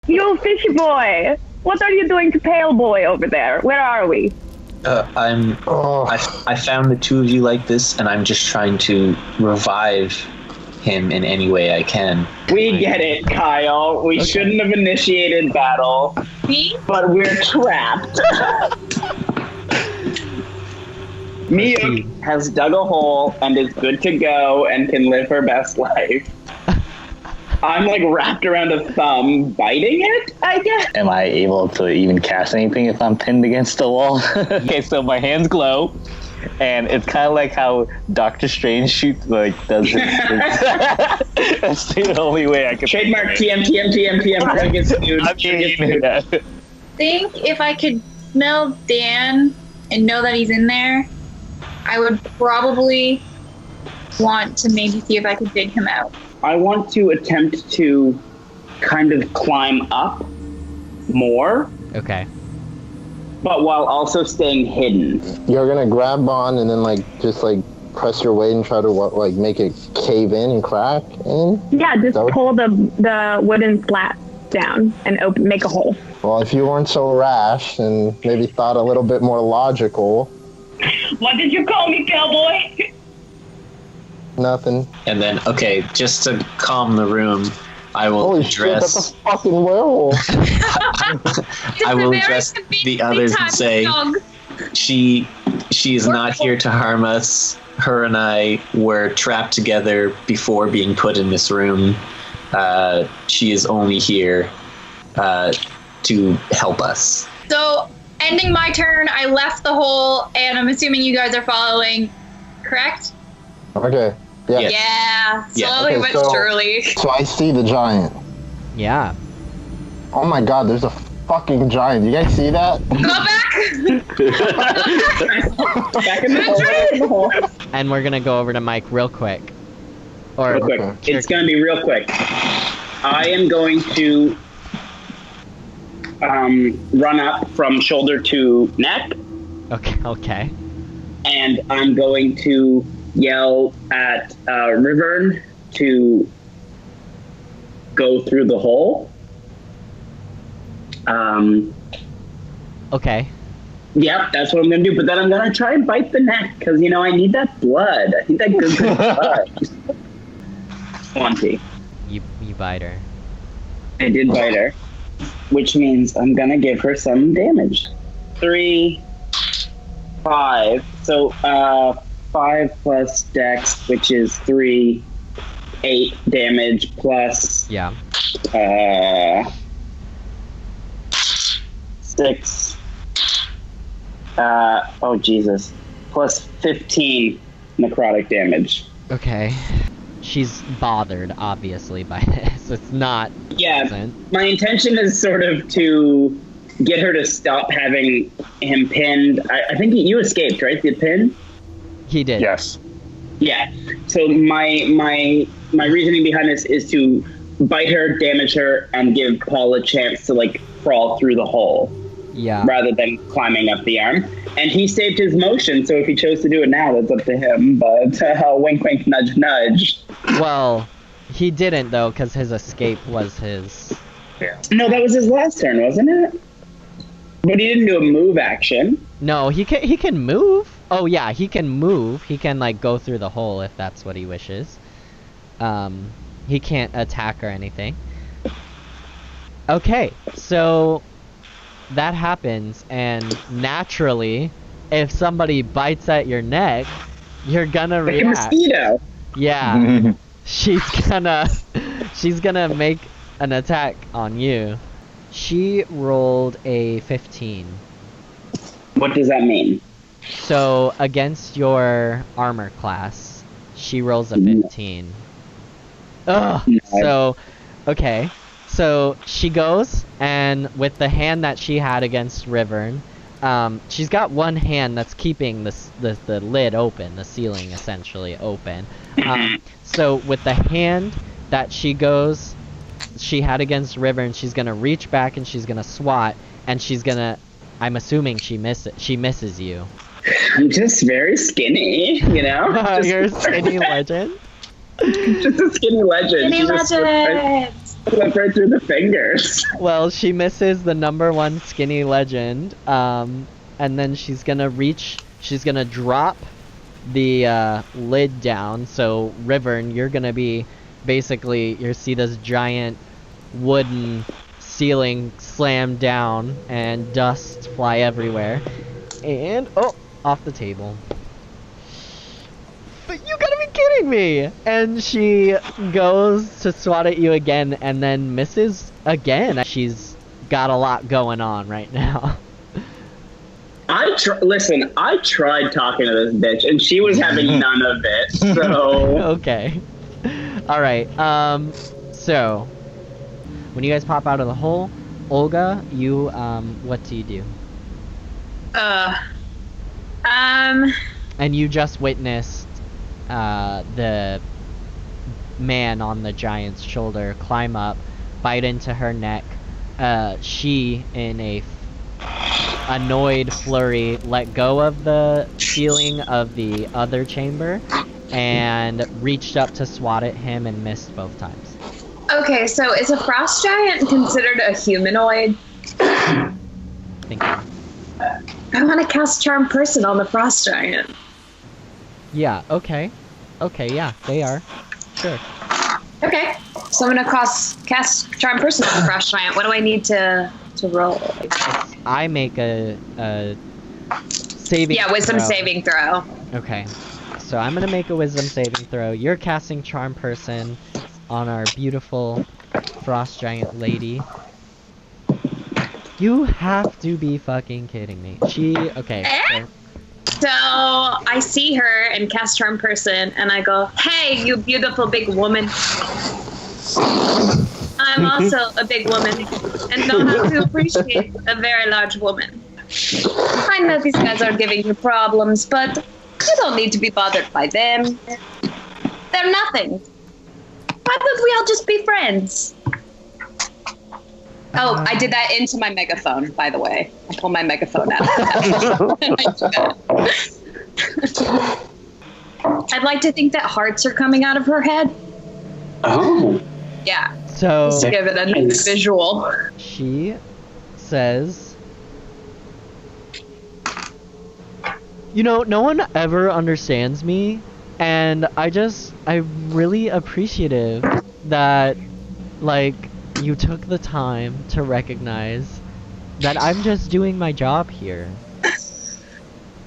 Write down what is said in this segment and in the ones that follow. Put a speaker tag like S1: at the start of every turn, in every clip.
S1: You fishy boy! What are you doing to Pale Boy over there? Where are we?
S2: I found the two of you like this, and I'm just trying to revive him in any way I can.
S3: We get it, Kyle. We shouldn't have initiated battle.
S4: Me?
S3: But we're trapped. Miyuk has dug a hole and is good to go and can live her best life. I'm like wrapped around a thumb, biting it, I guess.
S5: Am I able to even cast anything if I'm pinned against the wall? Okay, so my hands glow, and it's kind of like how Doctor Strange does his That's the only way I can.
S3: Trademark TM.
S4: I think if I could smell Dan and know that he's in there, I would probably want to maybe see if I could dig him out.
S3: I want to attempt to kind of climb up more.
S6: Okay.
S3: But while also staying hidden.
S7: You're gonna grab on and then just press your weight and try to make it cave in and crack in?
S1: Yeah, just pull the wooden slat down and make a hole.
S7: Well, if you weren't so rash and maybe thought a little bit more logical.
S1: What did you call me, cowboy?
S7: Nothing.
S2: And then, okay, just to calm the room, I will
S7: Holy
S2: address...
S7: shit, that's a fucking werewolf.
S2: I will address the others and say, she is not here to harm us. Her and I were trapped together before being put in this room. She is only here to help us.
S4: So, ending my turn, I left the hole, and I'm assuming you guys are following, correct?
S7: Okay. Yeah.
S4: Yeah. Slowly but surely.
S7: So I see the giant.
S6: Yeah.
S7: Oh my god, there's a fucking giant. You guys see that?
S4: Go back!
S3: Back in the hole.
S6: And we're gonna go over to Mike real quick.
S3: Real quick. It's gonna be real quick. I am going to run up from shoulder to neck.
S6: Okay.
S3: And I'm going to yell at Rivern to go through the hole.
S6: Okay.
S3: Yep, that's what I'm gonna do. But then I'm gonna try and bite the neck because I need that blood. I need that good blood. 20.
S6: You bite her.
S3: I did bite her, which means I'm gonna give her some damage. 3, 5. So 5 plus Dex, which is 3, 8 damage plus.
S6: Yeah.
S3: 6. Oh Jesus! Plus 15 necrotic damage.
S6: Okay. She's bothered, obviously, by this. It's not.
S3: Yeah.
S6: Pleasant.
S3: My intention is sort of to get her to stop having him pinned. I think you escaped, right? The pin.
S6: He did.
S5: Yes.
S3: Yeah. So my reasoning behind this is to bite her, damage her, and give Paul a chance to crawl through the hole.
S6: Yeah.
S3: Rather than climbing up the arm. And he saved his motion, so if he chose to do it now, that's up to him. But wink, wink, nudge, nudge.
S6: Well, he didn't, though, because his escape was his...
S5: Yeah.
S3: No, that was his last turn, wasn't it? But he didn't do a move action.
S6: No, he can move. Oh, yeah, he can move. He can, go through the hole if that's what he wishes. He can't attack or anything. Okay, so... that happens, and naturally, if somebody bites at your neck, you're gonna react.
S3: Like a mosquito.
S6: Yeah. she's gonna make an attack on you. She rolled a 15.
S3: What does that mean?
S6: So against your armor class, she rolls a 15. Ugh. So, okay. So she goes, and with the hand that she had against Rivern, she's got one hand that's keeping the lid open, the ceiling essentially open. So with the hand that she had against Rivern, she's gonna reach back and she's gonna swat, and she's gonna, I'm assuming she misses you.
S3: I'm just very skinny,
S6: You're a skinny legend?
S3: Just a skinny legend.
S4: Skinny legend!
S3: Slip right through the fingers.
S6: Well, she misses the #1 skinny legend, and then she's gonna drop the lid down. So Rivern, you're gonna be basically you see this giant wooden ceiling slam down and dust fly everywhere, and off the table. But you gotta be kidding me! And she goes to swat at you again and then misses again. She's got a lot going on right now.
S3: Listen, I tried talking to this bitch and she was having none of it, so...
S6: Okay. Alright, so... When you guys pop out of the hole, Olga, you, what do you do? And you just witnessed the man on the giant's shoulder climb up, bite into her neck. She, in a annoyed flurry, let go of the ceiling of the other chamber and reached up to swat at him and missed both times.
S4: Okay, so is a frost giant considered a humanoid?
S6: Thank you.
S4: I want to cast Charm Person on the frost giant.
S6: Yeah, okay. Okay, yeah, they are. Sure.
S4: Okay, so I'm gonna cast Charm Person on the frost giant. What do I need to roll?
S6: I make a saving
S4: wisdom
S6: throw.
S4: saving throw.
S6: Okay, so I'm gonna make a wisdom saving throw. You're casting Charm Person on our beautiful frost giant lady. You have to be fucking kidding me. Okay.
S4: So I see her and cast Charm Person, and I go, "Hey, you beautiful big woman. I'm also a big woman, and know how to appreciate a very large woman. I know these guys are giving you problems, but you don't need to be bothered by them. They're nothing. Why don't we all just be friends?" Oh, I did that into my megaphone, by the way. I pulled my megaphone out. I'd like to think that hearts are coming out of her head.
S3: Oh.
S4: Yeah.
S6: So
S4: Just to give it a nice visual.
S6: she says, "You know, no one ever understands me, and I'm really appreciative that, like, you took the time to recognize that I'm just doing my job here."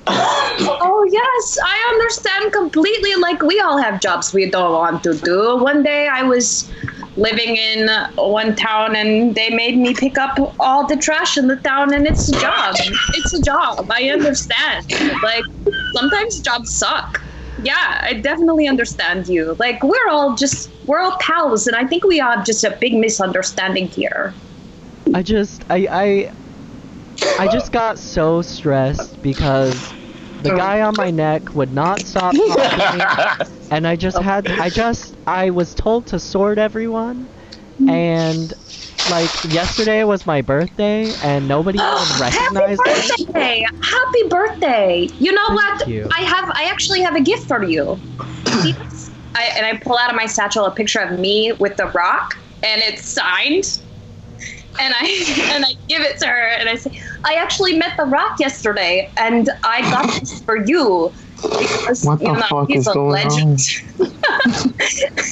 S4: Oh, yes, I understand completely. Like, we all have jobs we don't want to do. One day I was living in one town and they made me pick up all the trash in the town, and it's a job. It's a job. I understand. Like, sometimes jobs suck. Yeah, I definitely understand you. Like, we're all pals, and I think we have just a big misunderstanding here.
S6: I just got so stressed because the guy on my neck would not stop talking, and I was told to sort everyone, and like yesterday was my birthday and nobody even recognized me.
S4: Happy birthday! Happy birthday! You know what?
S6: you.
S4: I actually have a gift for you. I pull out of my satchel a picture of me with the rock, and it's signed. And I give it to her, and I say, "I actually met the Rock yesterday, and I got this for you because he's a legend."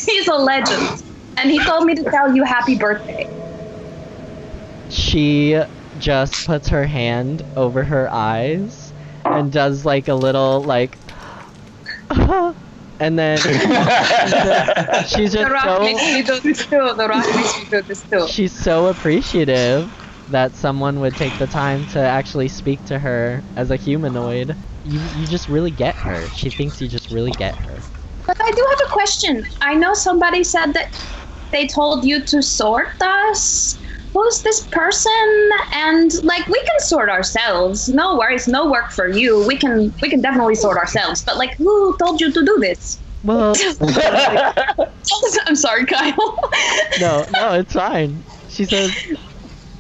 S4: He's a legend, and he told me to tell you happy birthday.
S6: She just puts her hand over her eyes and does like a little like, and then she's just
S4: The Rock makes me do this too. The Rock makes me do this too.
S6: She's so appreciative that someone would take the time to actually speak to her as a humanoid. You just really get her. She thinks you just really get her.
S4: But I do have a question. I know somebody said that they told you to sort us. Who's this person? And like, we can sort ourselves. No worries, no work for you. We can definitely sort ourselves. But like, who told you to do this?
S6: Well,
S4: I'm sorry, Kyle.
S6: no, it's fine. She says,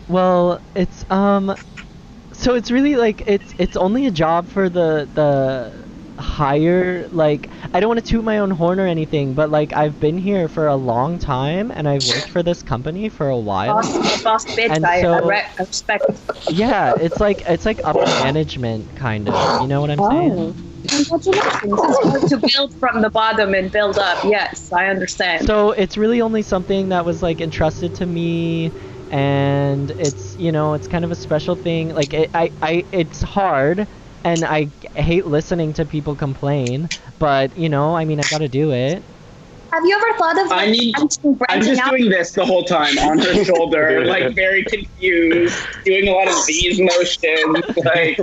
S6: "Well, it's so it's really like it's only a job for the hire, like, I don't want to toot my own horn or anything, but like I've been here for a long time and I've worked for this company for a while.
S4: Boss bitch,
S6: And
S4: I
S6: so-
S4: respect.
S6: Yeah, it's like upper management kind of. You know what I'm saying?
S4: Congratulations. It's hard to build from the bottom and build up. Yes, I understand.
S6: So it's really only something that was like entrusted to me, and it's, you know, it's kind of a special thing. Like it's hard, and I hate listening to people complain, but you know, I mean, I gotta do it.
S4: Have you ever thought of
S3: I'm just doing this the whole time on her shoulder, like very confused, doing a lot of these motions, like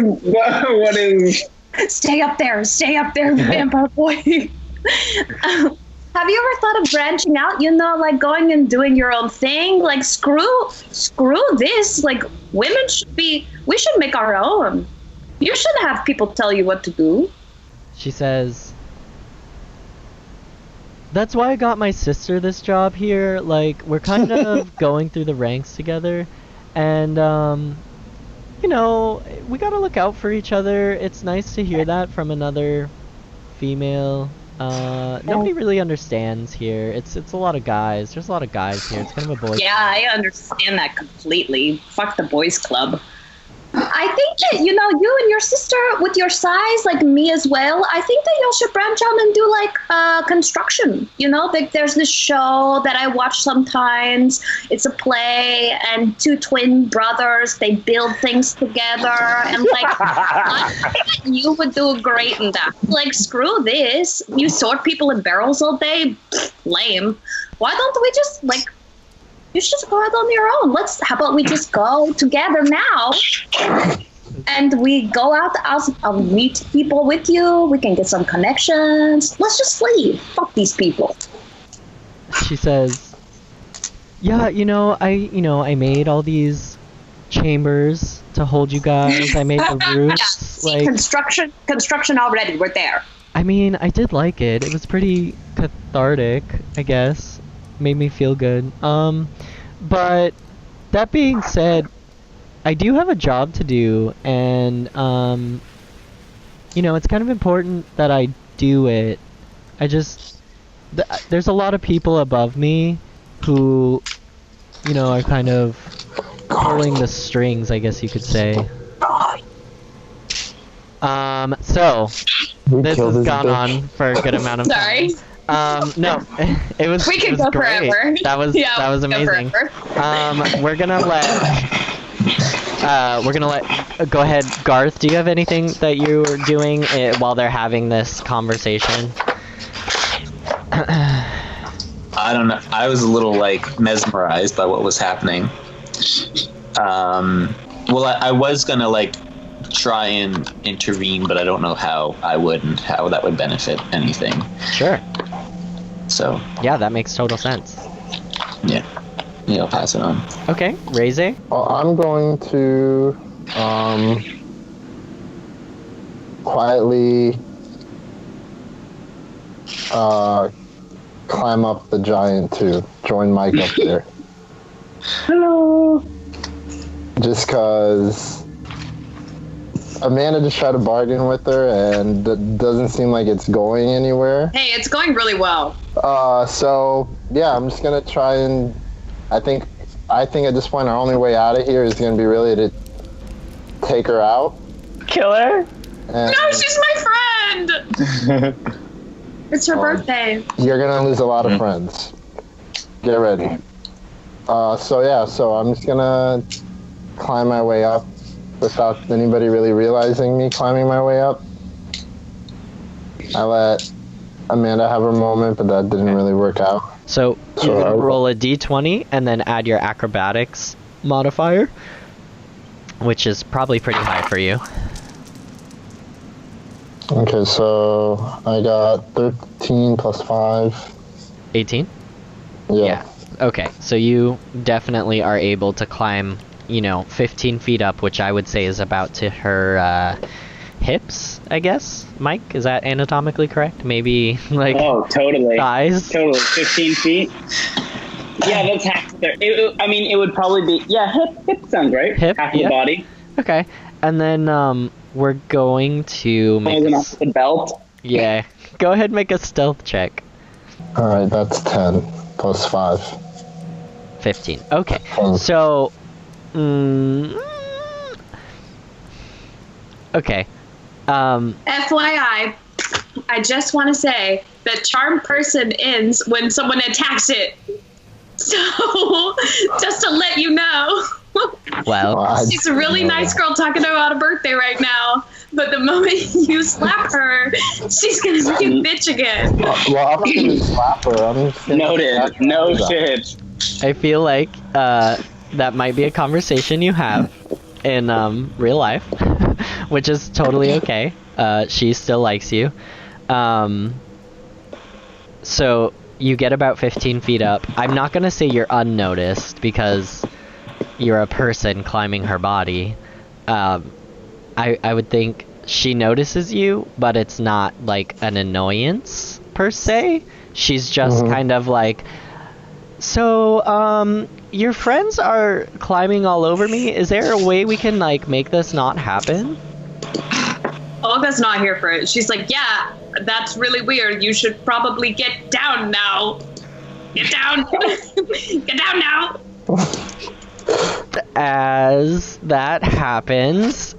S3: what is?
S4: Stay up there, vampire boy. Have you ever thought of branching out? You know, like going and doing your own thing. Like screw this. Like we should make our own. You shouldn't have people tell you what to do.
S6: She says, "That's why I got my sister this job here. Like, we're kind of going through the ranks together, and you know, we gotta look out for each other. It's nice to hear that from another female. Nobody really understands here. It's a lot of guys. There's a lot of guys here. It's kind of a boys'
S4: Yeah, I understand that completely. Fuck the boys' club. I think that, you know, you and your sister with your size, like me as well, I think that y'all should branch out and do like construction. You know, like there's this show that I watch sometimes. It's a play, and two twin brothers, they build things together, and like I think that you would do great in that. Like, screw this. You sort people in barrels all day? Pfft, lame. Why don't we just like, you should go out on your own. How about we just go together now? And we go out, I'll meet people with you. We can get some connections. Let's just leave. Fuck these people.
S6: She says, "Yeah, I made all these chambers to hold you guys. I made the roofs.
S4: See, construction already. We're there.
S6: I mean, I did like it. It was pretty cathartic, I guess. Made me feel good. But that being said, I do have a job to do, and it's kind of important that I do it. There's a lot of people above me who, are kind of pulling the strings, I guess you could say. So this has gone on for a good amount of time.
S4: Sorry.
S6: No, it was.
S4: We could
S6: go
S4: great.
S6: Forever. That was amazing. We're gonna let. Go ahead, Garth. Do you have anything that you're doing while they're having this conversation?
S2: I don't know. I was a little mesmerized by what was happening. Well, I was gonna try and intervene, but I don't know how I would and how that would benefit anything.
S6: Sure.
S2: So.
S6: Yeah, that makes total sense.
S2: Yeah. I'll pass it on.
S6: Okay, Rayze?
S7: Well, I'm going to quietly climb up the giant to join Mike up there.
S3: Hello.
S7: Just because Amanda just tried to bargain with her, and it doesn't seem like it's going anywhere.
S4: Hey, it's going really well.
S7: So yeah, I'm just gonna try and I think at this point our only way out of here is gonna be really to take her out.
S5: Kill her?
S4: No, she's my friend! It's her birthday.
S7: You're gonna lose a lot of friends. Get ready. So I'm just gonna climb my way up without anybody really realizing me climbing my way up. I let Amanda have her moment, but that didn't really work out.
S6: So you're gonna roll a d20 and then add your acrobatics modifier, which is probably pretty high for you.
S7: Okay, so I got 13 plus 5.
S6: 18?
S7: Yeah.
S6: Okay, so you definitely are able to climb, 15 feet up, which I would say is about to her hips, I guess. Mike, is that anatomically correct? Maybe
S3: Oh, totally.
S6: thighs?
S3: Totally. 15 feet. Yeah, that's half there. It would probably be hip sounds right.
S6: Hip,
S3: half the body.
S6: Okay, and then we're going to make
S3: Holding off the belt.
S6: Yeah. Go ahead and make a stealth check.
S7: Alright, that's 10 plus 5.
S6: 15. Okay. So okay.
S4: FYI, I just want to say that charm person ends when someone attacks it. So, just to let you know.
S6: Well,
S4: she's a really nice girl talking about a birthday right now, but the moment you slap her, she's gonna be a bitch again.
S7: Well, I'm not gonna slap her. I'm just gonna
S3: Noted. No shit.
S6: I feel like that might be a conversation you have in real life, which is totally okay. She still likes you. So you get about 15 feet up. I'm not gonna say you're unnoticed because you're a person climbing her body. I would think she notices you, but it's not like an annoyance per se. She's just kind of like, so your friends are climbing all over me. Is there a way we can like make this not happen?
S4: Olga's not here for it. She's like, yeah, that's really weird. You should probably get down now. Get down. Get down now.
S6: As that happens,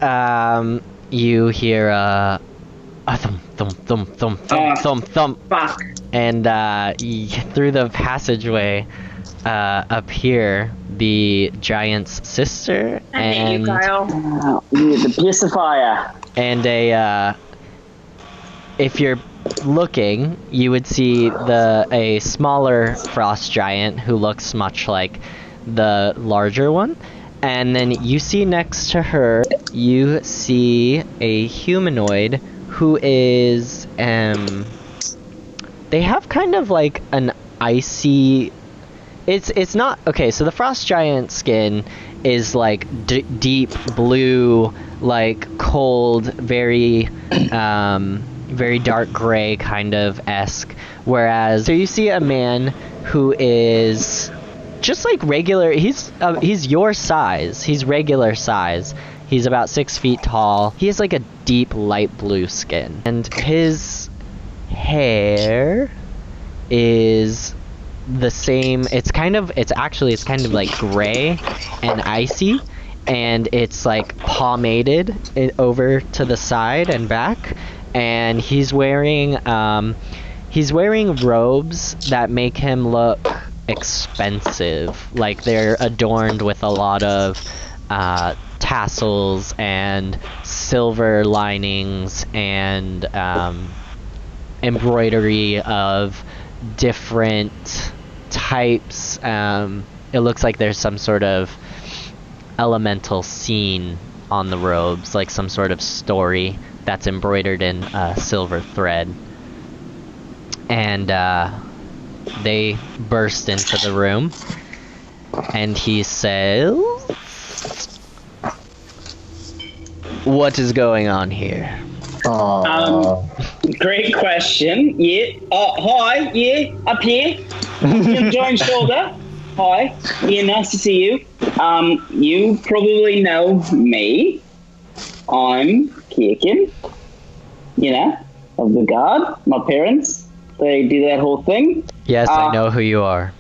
S6: you hear a thump, thump, thump, thump, thump, thump, thump.
S3: Fuck.
S6: And through the passageway appear the giant's sister
S4: I hate you, Kyle.
S3: The pacifier.
S6: and if you're looking, you would see a smaller frost giant who looks much like the larger one. And then you see next to her, you see a humanoid who is, they have kind of like an icy, it's not, okay, so the frost giant skin is like deep blue, like cold, very dark gray kind of esque. Whereas, so you see a man who is just like regular, he's your size, he's regular size. He's about 6 feet tall. He has like a deep light blue skin. And his hair is the same, it's kind of like gray and icy, and it's like pomaded over to the side and back. And he's wearing robes that make him look expensive, like they're adorned with a lot of tassels and silver linings and embroidery of different types. It looks like there's some sort of elemental scene on the robes, like some sort of story that's embroidered in silver thread. And they burst into the room, and he says, "What is going on here?"
S3: Great question. Yeah. Hi. Yeah. Up here. Join shoulder. Hi. Yeah. Nice to see you. You probably know me. I'm Kirkin. You know, of the guard. My parents. They do that whole thing.
S6: Yes, I know who you are.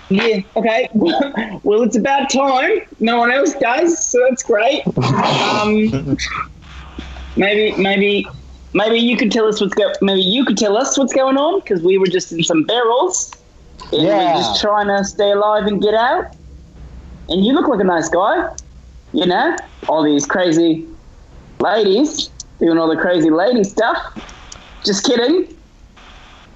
S3: Yeah, okay. Well, it's about time. No one else does, so that's great. Maybe you could tell us what's going on, because we were just in some barrels. And we're just trying to stay alive and get out. And you look like a nice guy. You know, all these crazy ladies doing all the crazy lady stuff. Just kidding.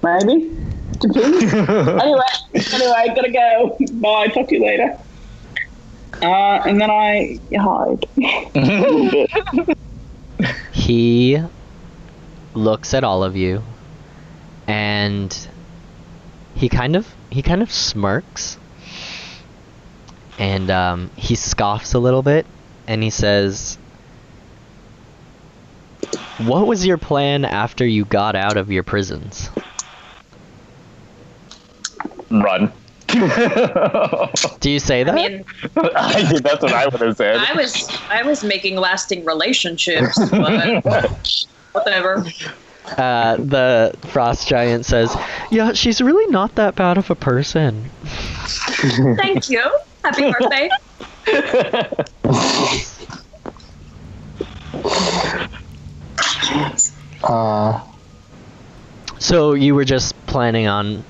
S3: Maybe. Depends. Anyway, gotta go. Bye. Talk to you later. And then I hide.
S6: He looks at all of you, and he kind of smirks, and he scoffs a little bit, and he says, "What was your plan after you got out of your prisons?"
S5: Run.
S6: Do you say that?
S4: I mean,
S5: That's what I would have said.
S4: I was making lasting relationships, but whatever.
S6: The frost giant says, "Yeah, she's really not that bad of a person."
S4: Thank you. Happy birthday.
S6: So you were just planning on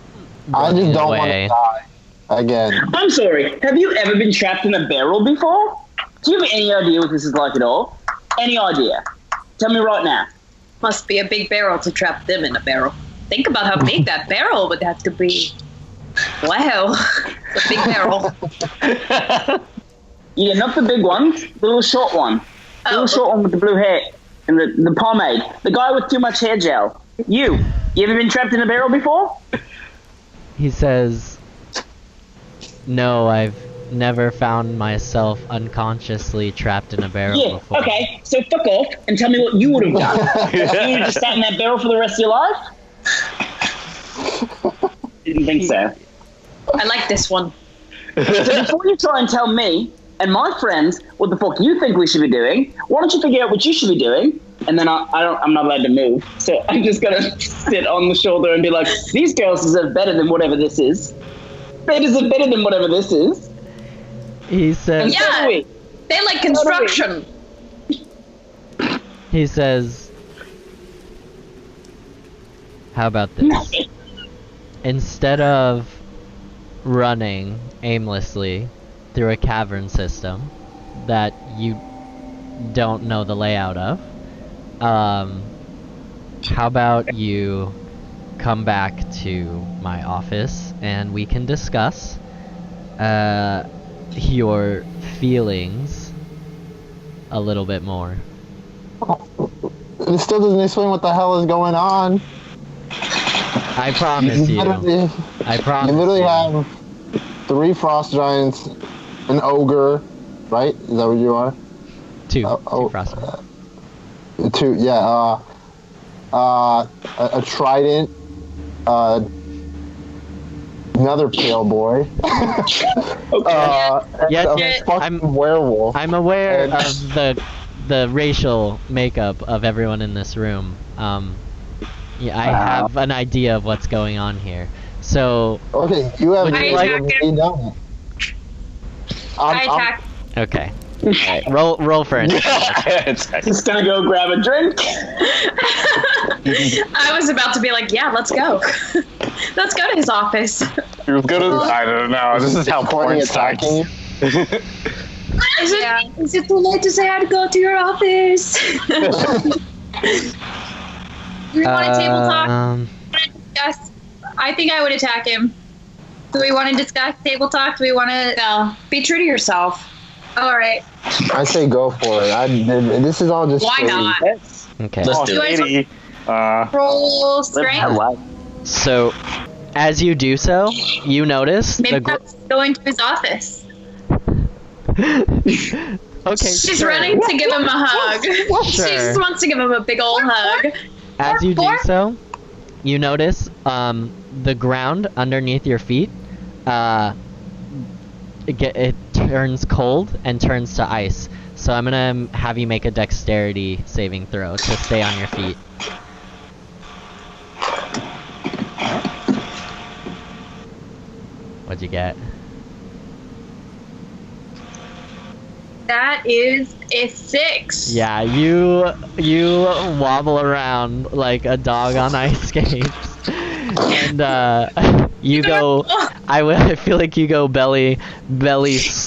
S7: I just
S6: running
S7: don't want
S6: away.
S7: to die again.
S3: I'm sorry. Have you ever been trapped in a barrel before? Do you have any idea what this is like at all? Any idea? Tell me right now.
S4: Must be a big barrel to trap them in a barrel. Think about how big that barrel would have to be. Wow. It's a big barrel.
S3: Yeah, not the big one. The little short one. The little short one with the blue hair and the pomade. The guy with too much hair gel. You ever been trapped in a barrel before?
S6: He says, "No, I've never found myself unconsciously trapped in a barrel
S3: Yeah,
S6: before."
S3: okay. So fuck off and tell me what you would have done. You would have just sat in that barrel for the rest of your life? Didn't think so.
S4: I like this one.
S3: So before you try and tell me and my friends what the fuck you think we should be doing, why don't you figure out what you should be doing? And then I'm not allowed to move. So I'm just gonna sit on the shoulder and be like, these girls deserve better than whatever this is. They deserve better than whatever this is.
S6: He says,
S3: And so do we.
S4: They like construction.
S6: he says, "How about this? Instead of running aimlessly through a cavern system that you don't know the layout of, how about you come back to my office and we can discuss your feelings a little bit more."
S7: It still doesn't explain what the hell is going on.
S6: I promise you. I promise
S7: You literally
S6: you.
S7: have 3 frost giants, an ogre, right? Is that what you are?
S6: Two
S7: oh,
S6: frost.
S7: 2, yeah. A trident, another pale boy.
S6: Yes,
S7: a
S6: yes,
S7: fucking werewolf.
S6: I'm aware
S7: And-
S6: of the racial makeup of everyone in this room. Yeah, I have an idea of what's going on here. So,
S7: Okay, you have
S6: Would you like-
S7: me down.
S4: I attack.
S6: okay. Alright, roll for it.
S3: Just gonna go grab a drink.
S4: I was about to be like, yeah, let's go. Let's go to his office.
S5: You're good at I don't know. This is how porn
S7: Pointing,
S5: starts.
S7: attacking you.
S4: Is it too late to say I'd go to your office? Do we want to table talk? Discuss? I think I would attack him. Do we want to discuss table talk? Do we want to? No. Be true to yourself. All right.
S7: I say go for it. This is all just
S4: Why
S7: shady.
S4: not?
S6: Okay.
S2: Let's do it.
S5: Lady.
S4: Roll strength.
S6: So, as you do so, you notice
S4: Maybe
S6: the
S4: that's going to his office.
S6: Okay.
S4: She's
S6: sure.
S4: running to give him a hug. She
S6: Sure.
S4: just wants to give him a big old hug.
S6: As you do so, you notice the ground underneath your feet, it turns cold and turns to ice. So I'm gonna have you make a dexterity saving throw to stay on your feet. What'd you get?
S4: That is a 6.
S6: Yeah, you wobble around like a dog on ice skates, and you go. I feel like you go belly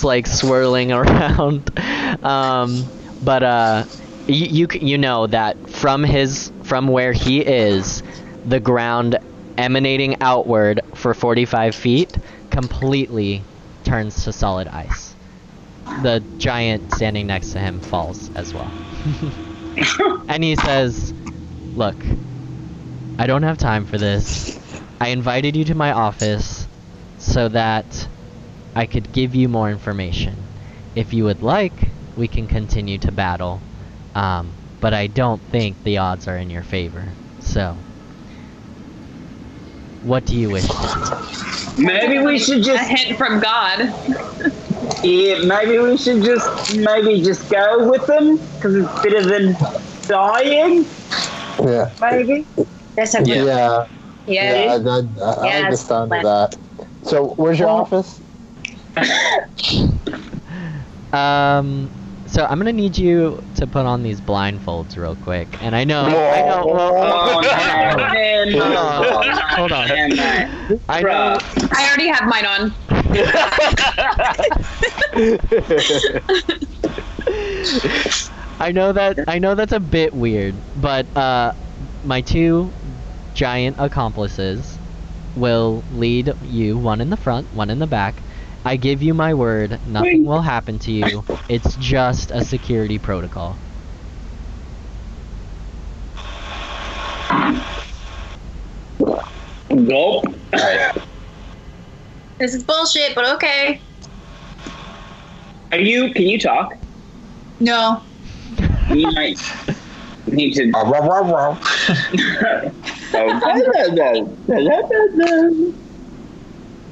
S6: like swirling around, but you know that from where he is, the ground emanating outward for 45 feet completely turns to solid ice. The giant standing next to him falls as well. And he says, "Look, I don't have time for this. I invited you to my office so that I could give you more information. If you would like, we can continue to battle. But I don't think the odds are in your favor. So, What do you wish to do?
S3: Maybe we should
S4: A
S3: just
S4: hint from God.
S3: maybe we should just go with them because it's better than dying.
S7: Yeah.
S3: Maybe.
S4: That's a good.
S7: Yeah.
S4: Yeah.
S7: I like the sound of that. So, where's your office?
S6: So I'm gonna need you to put on these blindfolds real quick. And I know. Hold on. I know.
S4: I already have mine on.
S6: I know that's a bit weird, but my two giant accomplices will lead you, one in the front, one in the back. I give you my word, nothing will happen to you. It's just a security protocol.
S3: Nope.
S2: Alright.
S4: This is bullshit, but okay.
S3: Can you talk?
S4: No.
S3: You might need to.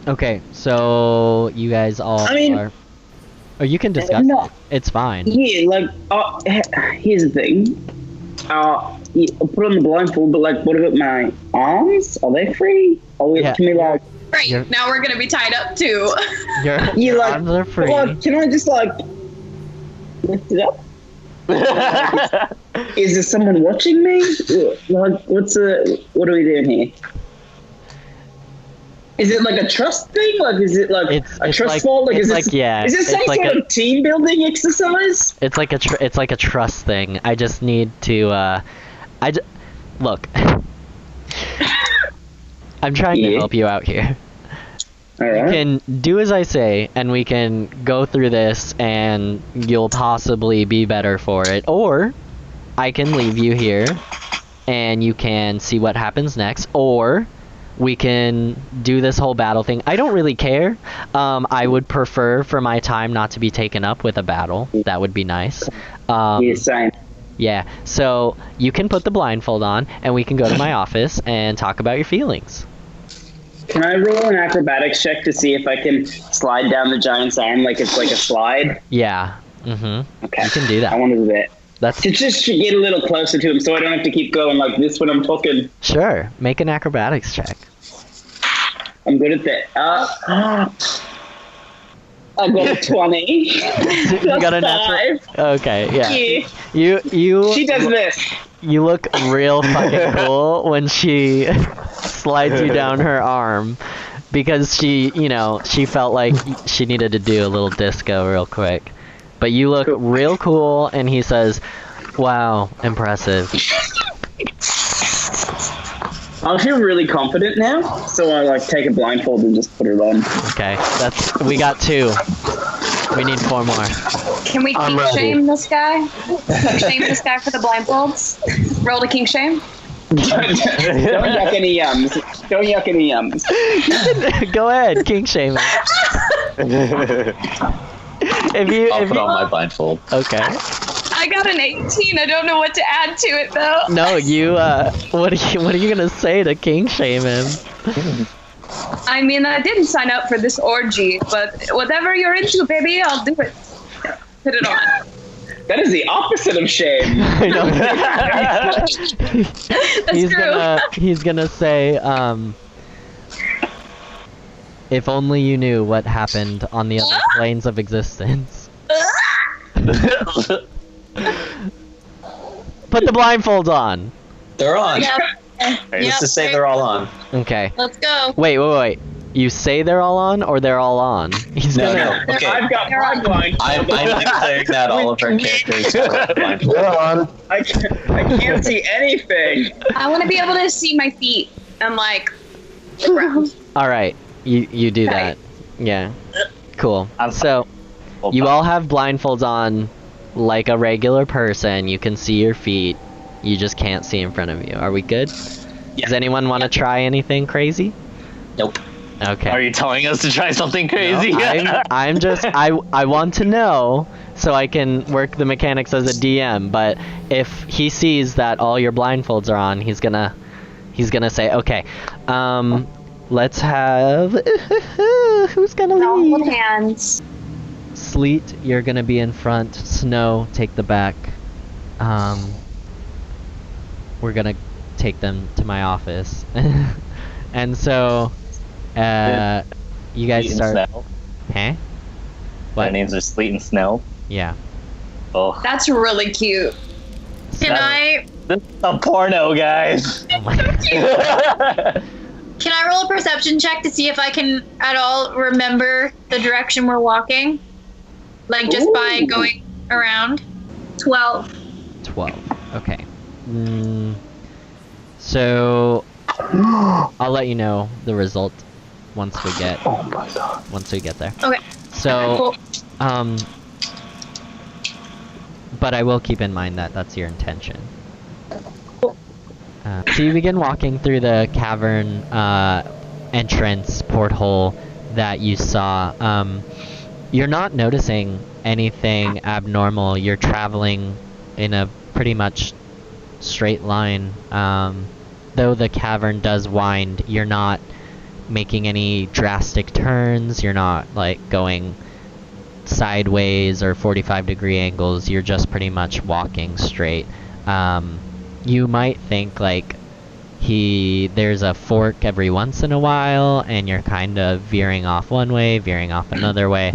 S6: Okay, so you guys all are... Oh, you can discuss
S3: no.
S6: it. It's fine.
S3: Yeah, like, here's the thing. I'll put on the blindfold, but like, what about my arms? Are they free? Can we like?
S4: Right, now we're gonna be tied up too.
S6: Your arms are free.
S3: Like, can I just like lift it up? Is there someone watching me? Like, what are we doing here? Is it like a trust thing? Like, is it like a trust fall? Like, is this some sort of team building exercise?
S6: It's like a trust thing. I just need to. Look. I'm trying to help you out here.
S3: Alright.
S6: You can do as I say, and we can go through this, and you'll possibly be better for it. Or I can leave you here, and you can see what happens next. Or we can do this whole battle thing. I don't really care. I would prefer for my time not to be taken up with a battle. That would be nice.
S3: Same.
S6: Yeah, so you can put the blindfold on, and we can go to my office and talk about your feelings.
S3: Can I roll an acrobatics check to see if I can slide down the giant's arm like it's like a slide?
S6: Yeah. Mm-hmm.
S3: Okay.
S6: You can do that.
S3: I want to do that.
S6: That's
S3: to just get a little closer to him so I don't have to keep going like this when I'm talking.
S6: Sure. Make an acrobatics check.
S3: I'm good at that. I got a 20.
S6: You got a natural. Okay, yeah. You.
S3: She does this.
S6: You look real fucking cool when she slides you down her arm, because she felt like she needed to do a little disco real quick. But you look real cool, and he says, "Wow, impressive."
S3: I feel really confident now, so I like take a blindfold and just put it on.
S6: Okay, we got 2. We need 4 more.
S4: Can we king shame this guy? King shame this guy for the blindfolds? Roll to king shame?
S3: Don't yuck any yums. Don't yuck any yums.
S6: Go ahead, king shame.
S2: I'll put on my blindfold.
S6: Okay.
S4: I got an 18. I don't know what to add to it though.
S6: No, you. What are you gonna say to king shame him?
S4: I mean, I didn't sign up for this orgy, but whatever you're into, baby, I'll do it. Put it on.
S3: That is the opposite of shame.
S6: I know.
S4: That's true.
S6: He's gonna say, if only you knew what happened on the other planes of existence. Put the blindfolds on.
S2: They're on.
S4: Yep.
S2: Just to say they're all on.
S6: Okay.
S4: Let's go.
S6: Wait. You say they're all on, or they're all on?
S2: No. Okay.
S3: I've got my blindfold.
S2: I'm declaring that all of our characters are blindfolded.
S7: They're on.
S3: I can't see anything.
S4: I want to be able to see my feet and like the ground.
S6: All right. You do that. Yeah. Cool. So you all have blindfolds on like a regular person. You can see your feet. You just can't see in front of you. Are we good?
S2: Yeah.
S6: Does anyone want to try anything crazy?
S2: Nope.
S6: Okay.
S5: Are you telling us to try something crazy?
S6: No, I'm just I want to know so I can work the mechanics as a DM. But if he sees that all your blindfolds are on, he's gonna say, okay, let's have who's gonna
S4: Hold
S6: lead?
S4: hands.
S6: Sleet, you're gonna be in front. Snow, take the back. We're gonna take them to my office. And so, you guys
S5: Sleet
S6: start.
S5: and Snow.
S6: Huh? What?
S5: Their names are Sleet and Snow.
S6: Yeah.
S5: Oh,
S4: That's really cute.
S8: Can I
S5: this is a porno, guys.
S6: Oh my God.
S8: can I roll a perception check to see if I can at all remember the direction we're walking? Like just by going around?
S4: 12.
S6: 12. Okay. So I'll let you know the result once we get there.
S8: Okay.
S6: So
S8: Cool.
S6: but I will keep in mind that that's your intention. So you begin walking through the cavern entrance porthole that you saw. You're not noticing anything abnormal. You're traveling in a pretty much straight line. Though the cavern does wind, you're not making any drastic turns. You're not like going sideways or 45-degree angles. You're just pretty much walking straight. You might think like there's a fork every once in a while and you're kind of veering off one way, veering off another way.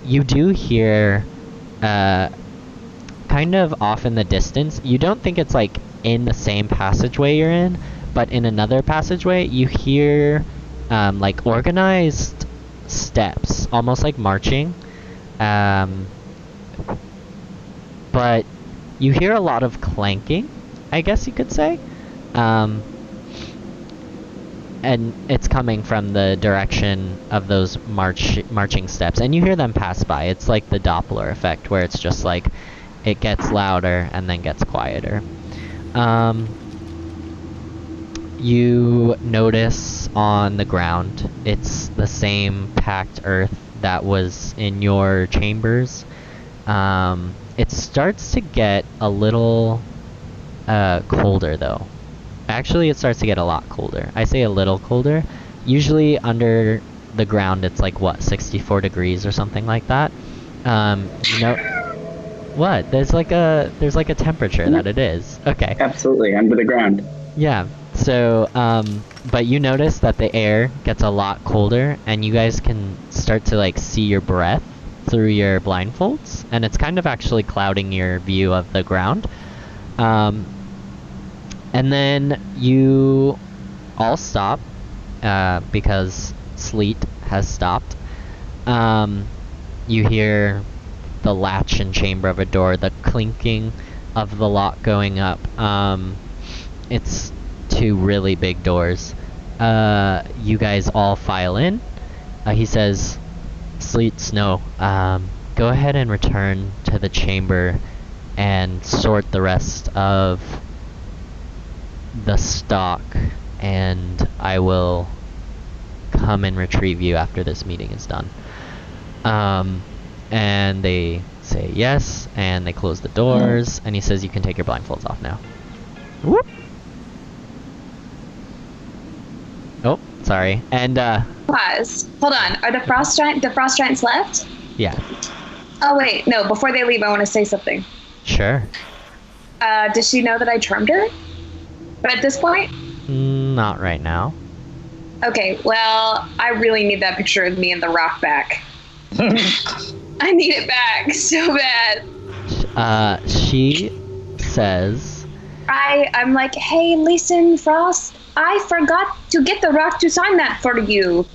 S6: You do hear kind of off in the distance. You don't think it's like in the same passageway you're in, but in another passageway you hear like organized steps, almost like marching. But you hear a lot of clanking, I guess you could say. And it's coming from the direction of those marching steps. And you hear them pass by. It's like the Doppler effect, where it's just like it gets louder and then gets quieter. You notice on the ground, it's the same packed earth that was in your chambers. It starts to get a little colder though. Actually, it starts to get a lot colder. I say a little colder. Usually under the ground it's like what, 64 degrees or something like that. You know what? There's like a temperature that it is. Okay.
S3: Absolutely, under the ground.
S6: Yeah. So, but you notice that the air gets a lot colder, and you guys can start to like see your breath through your blindfolds, and it's kind of actually clouding your view of the ground. And then you all stop because Sleet has stopped. You hear the latch and chamber of a door, the clinking of the lock going up. It's two really big doors. You guys all file in. He says, Sleet, Snow, go ahead and return to the chamber and sort the rest of the stock, and I will come and retrieve you after this meeting is done. And they say yes, and they close the doors, and he says you can take your blindfolds off now. Whoop! Oh, sorry. And
S4: Pause. Hold on. Are the frost giants left?
S6: yeah,
S4: Oh wait, no. Before they leave, I want to say something.
S6: sure.
S4: Does she know that I charmed her? But at this point?
S6: Not right now.
S4: Okay, well, I really need that picture of me and the rock back. I need it back so bad.
S6: She says,
S4: I'm like, hey, listen, Frost, I forgot to get the rock to sign that for you.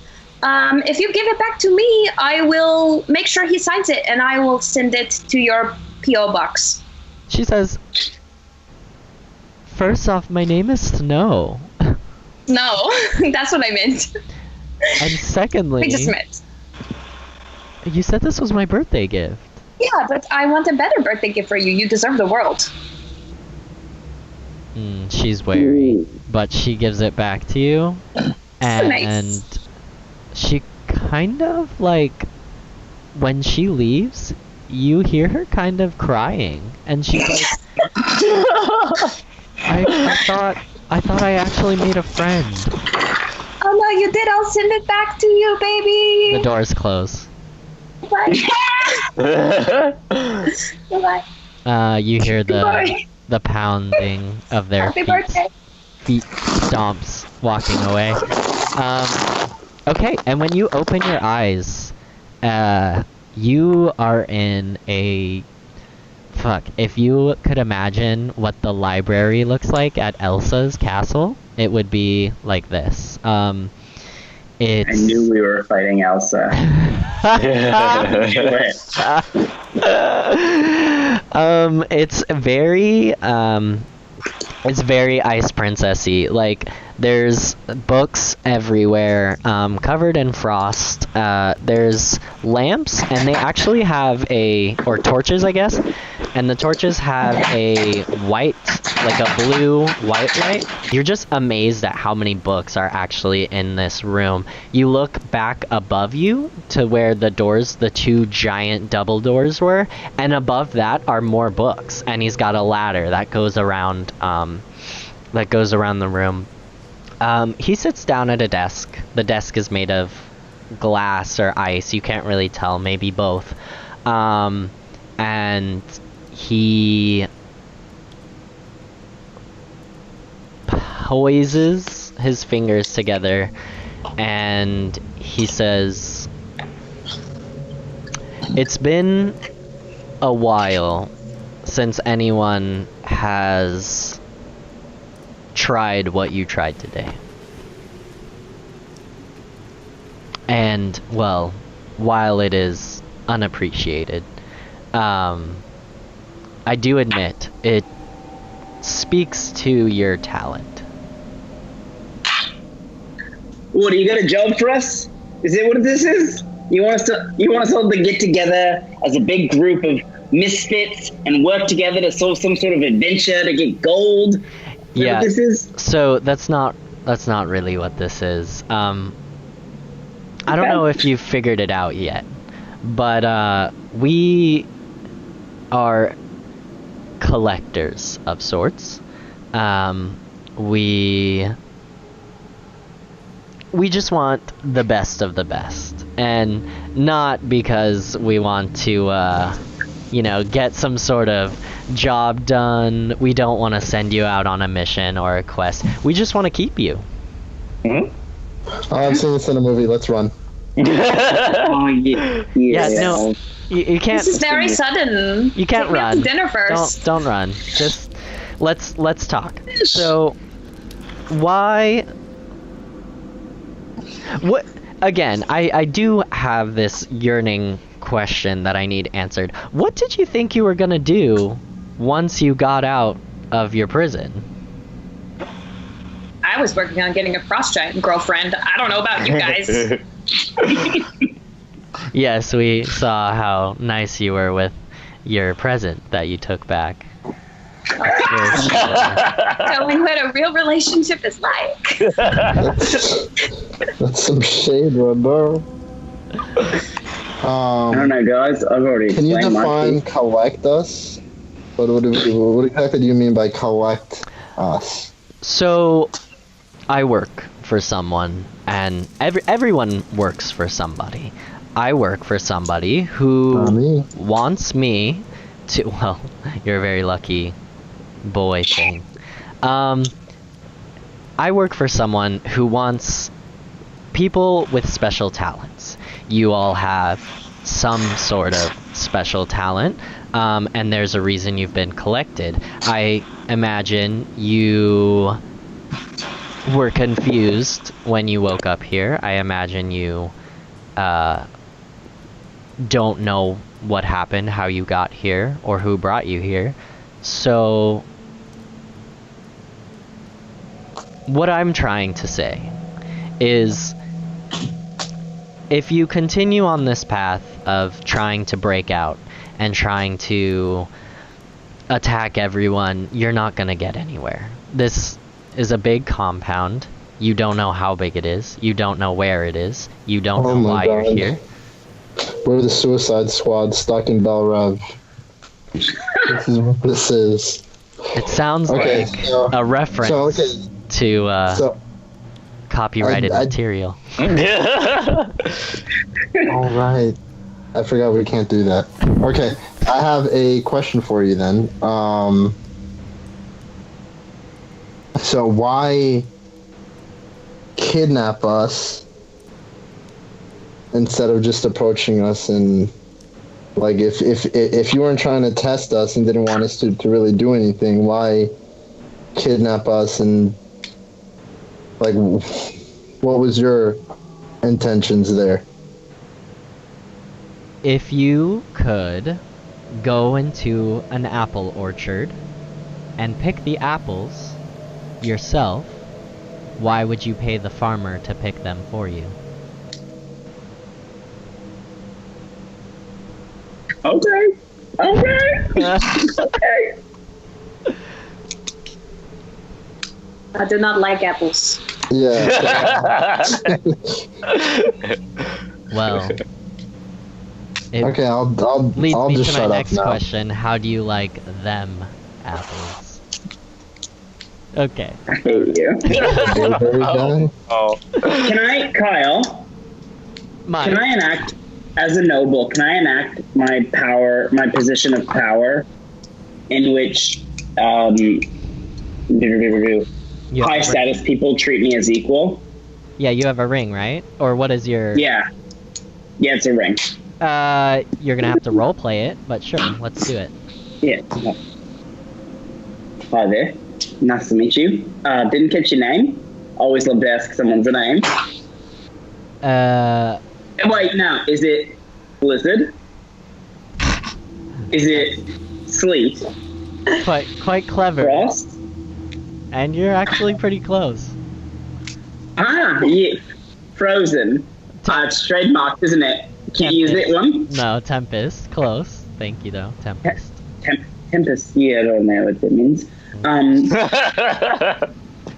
S4: If you give it back to me, I will make sure he signs it, and I will send it to your P.O. box.
S6: she says, first off, my name is Snow.
S4: No, that's what I meant.
S6: And secondly,
S4: I just meant.
S6: you said this was my birthday gift.
S4: Yeah, but I want a better birthday gift for you. You deserve the world.
S6: She's wary, but she gives it back to you. And
S4: nice.
S6: she kind of like, when she leaves, you hear her kind of crying, and she's like, I thought I actually made a friend.
S4: Oh no, you did. I'll send it back to you, baby.
S6: The doors close.
S4: Bye. Goodbye.
S6: You hear the pounding of their
S4: Happy birthday.
S6: feet stomps walking away. Okay, and when you open your eyes, you are in a... Fuck, if you could imagine what the library looks like at Elsa's castle, it would be like this. It's...
S3: I knew we were fighting Elsa.
S6: It's very Ice Princessy. Like, there's books everywhere, covered in frost. There's lamps, and they actually have or torches, I guess. And the torches have a white, like a blue white light. You're just amazed at how many books are actually in this room. You look back above you to where the doors, the two giant double doors were, and above that are more books. And he's got a ladder that goes around the room. He sits down at a desk. The desk is made of glass or ice. You can't really tell, maybe both. And he poises his fingers together and he says, "It's been a while since anyone has tried what you tried today. And, well, while it is unappreciated, I do admit it speaks to your talent."
S3: What, you got a job for us? Is it what this is? You want us all to get together as a big group of misfits and work together to solve some sort of adventure to get gold?
S6: Yeah.
S3: What this is?
S6: So that's not really what this is. I don't know if you've figured it out yet, but we are collectors of sorts. We just want the best of the best, and not because we want to get some sort of job done. We don't want to send you out on a mission or a quest. We just want to keep you.
S7: Oh, I've seen this in a movie. Let's run.
S3: Oh, yeah.
S6: No, you can't.
S4: This is very sudden.
S6: You can't
S4: Take me out
S6: run.
S4: to dinner first.
S6: Don't run. Just let's talk. So, why? What? Again, I do have this yearning question that I need answered. What did you think you were gonna do once you got out of your prison?
S4: I was working on getting a frost giant girlfriend. I don't know about you guys.
S6: Yes, we saw how nice you were with your present that you took back.
S4: Tell me what a real relationship is like.
S7: That's some shade, bro.
S3: I don't know, guys. I've already.
S7: Can you define collect us? What exactly do you mean by collect us?
S6: So, I work for someone, and everyone works for somebody. I work for somebody who wants me to. Well, you're a very lucky boy thing. I work for someone who wants people with special talents. You all have some sort of special talent, and there's a reason you've been collected. I imagine you were confused when you woke up here. I imagine you don't know what happened, how you got here, or who brought you here. So, what I'm trying to say is, if you continue on this path of trying to break out and trying to attack everyone, you're not gonna get anywhere. This is a big compound. You don't know how big it is. You don't know where it is. You don't know why you're here.
S7: We're the Suicide Squad stuck in Bell Rev. This is what this is.
S6: It sounds like a reference to Copyrighted material.
S7: All right. I forgot we can't do that. Okay, I have a question for you then. So why kidnap us instead of just approaching us and like if you weren't trying to test us and didn't want us to really do anything, why kidnap us and like what was your intentions there?
S6: If you could go into an apple orchard and pick the apples yourself, why would you pay the farmer to pick them for you?
S3: Okay. Okay.
S4: I do not like apples.
S7: Yeah.
S6: Well, it
S7: Okay, I'll
S6: leads me
S7: just
S6: to my
S7: shut up
S6: next
S7: now.
S6: question. How do you like them apples? Okay.
S3: I hate you.
S7: Blueberry guy?
S5: Oh.
S3: Can I, Kyle? Can I enact, as a noble, can I enact my power, my position of power, in which
S6: You have
S3: high
S6: a
S3: status people treat me as equal?
S6: Yeah, you have a ring, right? Or what is your...
S3: Yeah. Yeah, it's a ring.
S6: You're gonna have to roleplay it, but sure, let's do it.
S3: Yeah. Hi there. Nice to meet you. Didn't catch your name. Always love to ask someone's name. Wait, no. Is it Blizzard? Is it Sleet?
S6: Quite clever.
S3: Frost?
S6: And you're actually pretty close.
S3: Ah, yeah. Frozen. It's trademarked, isn't it? Can't use it one?
S6: No, Tempest. Close. Thank you, though. Tempest.
S3: Tempest. Yeah, I don't know what that means.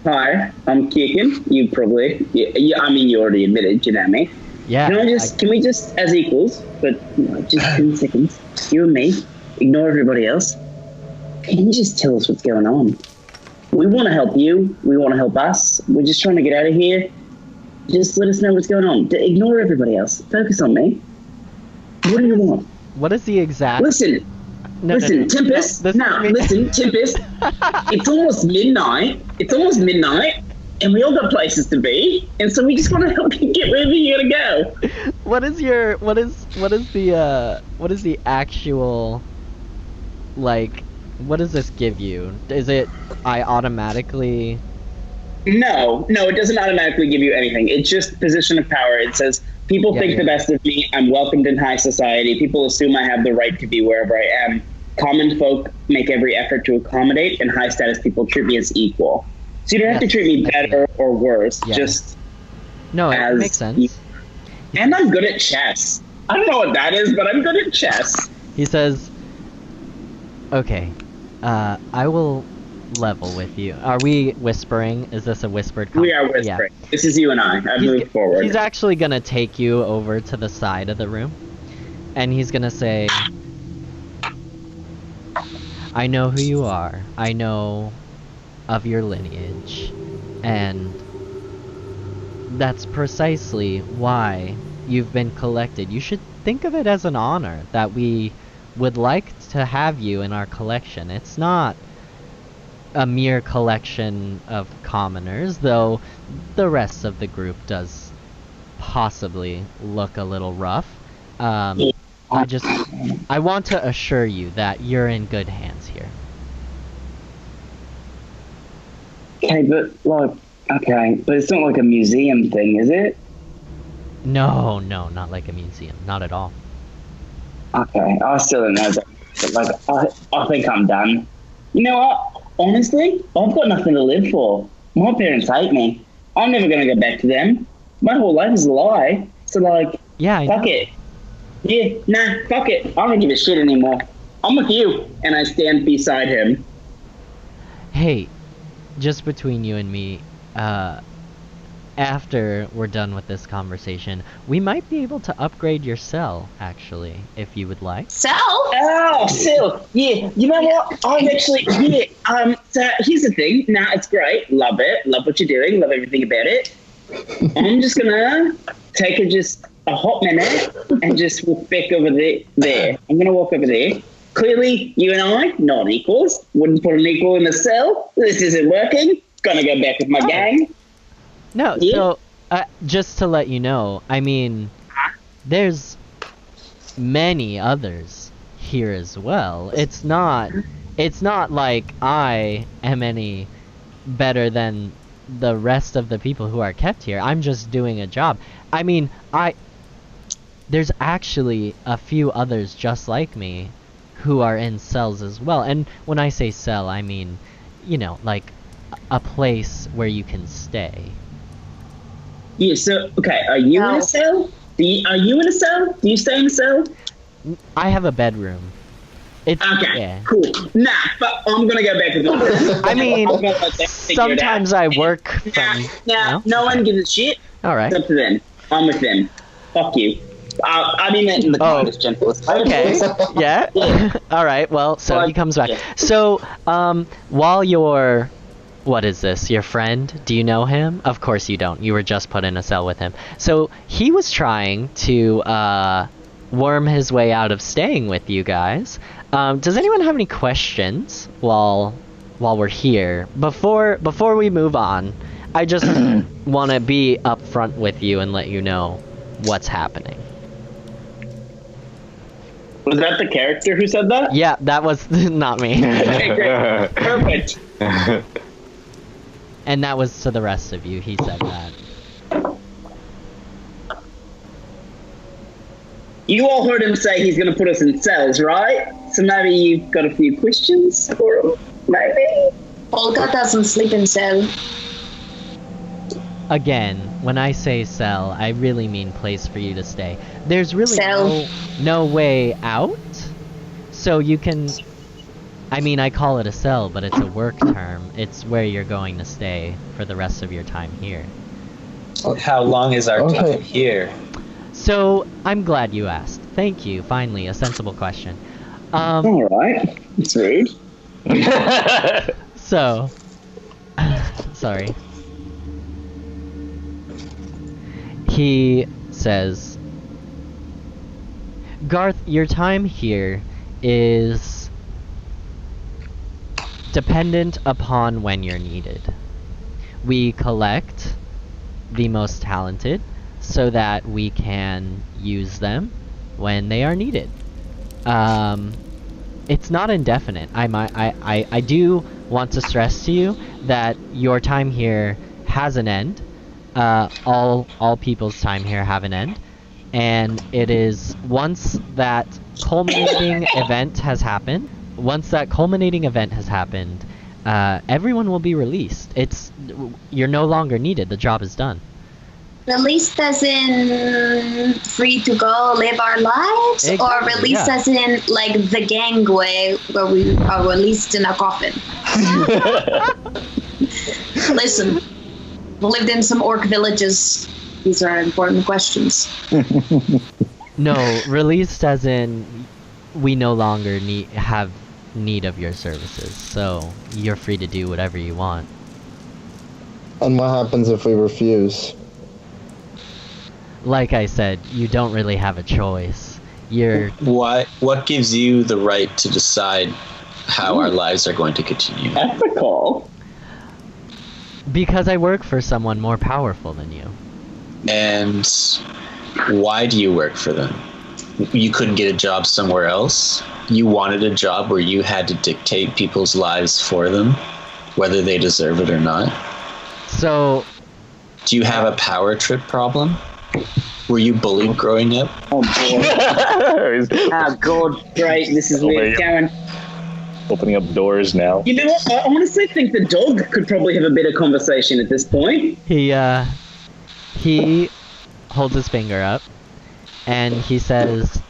S3: Hi, I'm Kickin. You probably... Yeah, I mean, you already admitted, you know me.
S6: Yeah.
S3: Can we just, as equals, but just 10 seconds, you and me, ignore everybody else, can you just tell us what's going on? We want to help you. We want to help us. We're just trying to get out of here. Just let us know what's going on. Ignore everybody else. Focus on me. What do you want?
S6: What is the exact...
S3: Listen, Tempest. Listen, Tempest. It's almost midnight. And we all got places to be, and so we just want to help you get wherever you gotta go.
S6: What is the actual, like, what does this give you? Is it I automatically...
S3: No, it doesn't automatically give you anything. It's just position of power. It says, people think the best of me. I'm welcomed in high society. People assume I have the right to be wherever I am. Common folk make every effort to accommodate, and high status people treat me as equal. So you don't have to treat me better or worse, just
S6: No, it
S3: as
S6: makes sense.
S3: And I'm good at chess. I don't know what that is, but I'm good at chess.
S6: He says, okay, I will level with you. Are we whispering? Is this a whispered
S3: We are whispering. Yeah. This is you and I. I've moved forward.
S6: He's actually gonna take you over to the side of the room, and he's gonna say, I know who you are. I know of your lineage, and that's precisely why you've been collected. You should think of it as an honor that we would like to have you in our collection. It's not a mere collection of commoners, though the rest of the group does possibly look a little rough. I want to assure you that you're in good hands here.
S3: Okay, but it's not like a museum thing, is it?
S6: No, not like a museum. Not at all.
S3: Okay, I still don't know, but I think I'm done. You know what? Honestly, I've got nothing to live for. My parents hate me. I'm never going to go back to them. My whole life is a lie. So, fuck it. Yeah, nah, fuck it. I don't give a shit anymore. I'm with you. And I stand beside him.
S6: Hey, just between you and me, after we're done with this conversation, we might be able to upgrade your cell, actually, if you would like.
S8: Cell?
S3: Oh, cell. Yeah, you know what? I'm actually, so here's the thing. Nah, it's great. Love it. Love what you're doing. Love everything about it. I'm just gonna take a hot minute and just walk back over there. I'm gonna walk over there. Clearly, you and I, not equals. Wouldn't put an equal in the cell. This isn't working. Gonna go back with my gang.
S6: No,
S3: Yeah.
S6: so just to let you know, I mean, there's many others here as well. It's not like I am any better than the rest of the people who are kept here. I'm just doing a job. I mean, there's actually a few others just like me who are in cells as well. And when I say cell, I mean, you know, like a place where you can stay.
S3: Yeah, so, okay, are you in a cell? Are you in a cell? Do you stay in a cell?
S6: I have a bedroom. It's,
S3: Okay,
S6: yeah.
S3: cool. Nah, but I'm gonna go back with my
S6: I mean,
S3: I'm gonna let them figure it
S6: sometimes
S3: out.
S6: I work from...
S3: No one gives a shit.
S6: Alright.
S3: It's up to them. I'm with them. Fuck you. I mean that in the kindest, gentlest.
S6: Okay, yeah. Alright, well, so he comes back. So, while you're... What is this? Your friend? Do you know him? Of course you don't. You were just put in a cell with him. So, he was trying to, worm his way out of staying with you guys. Does anyone have any questions while we're here? Before we move on, I just want to be upfront with you and let you know what's happening.
S3: Was that the character who said that?
S6: Yeah, that was not me.
S3: Okay, great. Perfect.
S6: And that was to the rest of you, he said that.
S3: You all heard him say he's going to put us in cells, right? So maybe you've got a few questions for him, maybe?
S4: Olga doesn't sleep in cell.
S6: Again, when I say cell, I really mean place for you to stay. There's really no way out, so you can... I mean, I call it a cell, but it's a work term. It's where you're going to stay for the rest of your time here.
S2: How long is our time here?
S6: So, I'm glad you asked. Thank you, finally, a sensible question.
S3: Alright, it's rude.
S6: So... sorry. He says, Garth, your time here is dependent upon when you're needed. We collect the most talented so that we can use them when they are needed. It's not indefinite. I do want to stress to you that your time here has an end. All people's time here have an end, and it is once that culminating event has happened. Once that culminating event has happened, everyone will be released. You're no longer needed. The job is done.
S4: Released as in free to go live our lives, or released as in like the gangway where we are released in a coffin? Listen. Lived in some orc villages. These are important questions.
S6: No, released as in we no longer have need of your services, so you're free to do whatever you want.
S7: And what happens if we refuse?
S6: Like I said, you don't really have a choice.
S2: What gives you the right to decide how our lives are going to continue?
S3: Ethical.
S6: Because I work for someone more powerful than you.
S2: And why do you work for them? You couldn't get a job somewhere else? You wanted a job where you had to dictate people's lives for them, whether they deserve it or not?
S6: So...
S2: Do you have a power trip problem? Were you bullied growing up?
S3: Oh, boy. Oh, God. Great. This is where it's going.
S5: Opening up doors now.
S3: You know what? I honestly think the dog could probably have a better conversation at this point.
S6: He holds his finger up, and he says,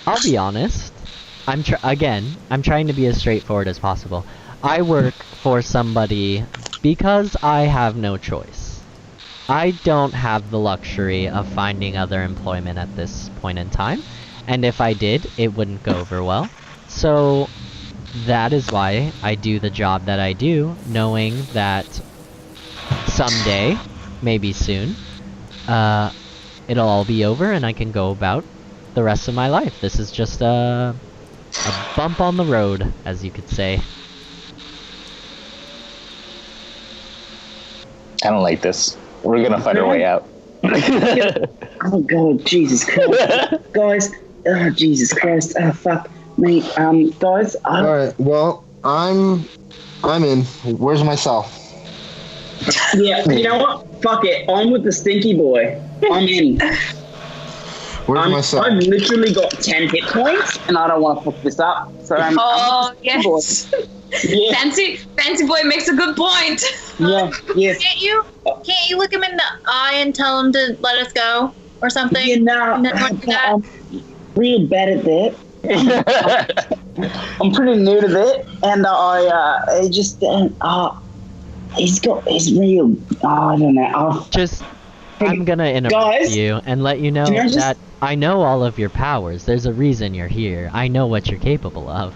S6: I'll be honest. I'm trying to be as straightforward as possible. I work for somebody because I have no choice. I don't have the luxury of finding other employment at this point in time. And if I did, it wouldn't go over well. So, that is why I do the job that I do, knowing that someday, maybe soon, it'll all be over and I can go about the rest of my life. This is just a bump on the road, as you could say.
S5: I don't like this. We're gonna fight our way out.
S3: Oh God, Jesus Christ, guys! Oh Jesus Christ! Oh fuck me, guys.
S7: All right. Well, I'm in. Where's my cell?
S3: Yeah, you know what? Fuck it. I'm with the stinky boy. I'm in.
S7: Where's my cell?
S3: I've literally got 10 hit points, and I don't want to fuck this up. So I'm
S4: yes.
S3: Yeah.
S4: Fancy boy makes a good point.
S3: Yeah. Yes.
S8: Can't you look him in the eye and tell him to let us go or something?
S3: You know,
S8: And then what do that?
S3: I'm real bad at that. I'm pretty new to that, and I just he's real. I don't know.
S6: I'm gonna interrupt
S3: guys,
S6: you and let you know that I know all of your powers. There's a reason you're here. I know what you're capable of.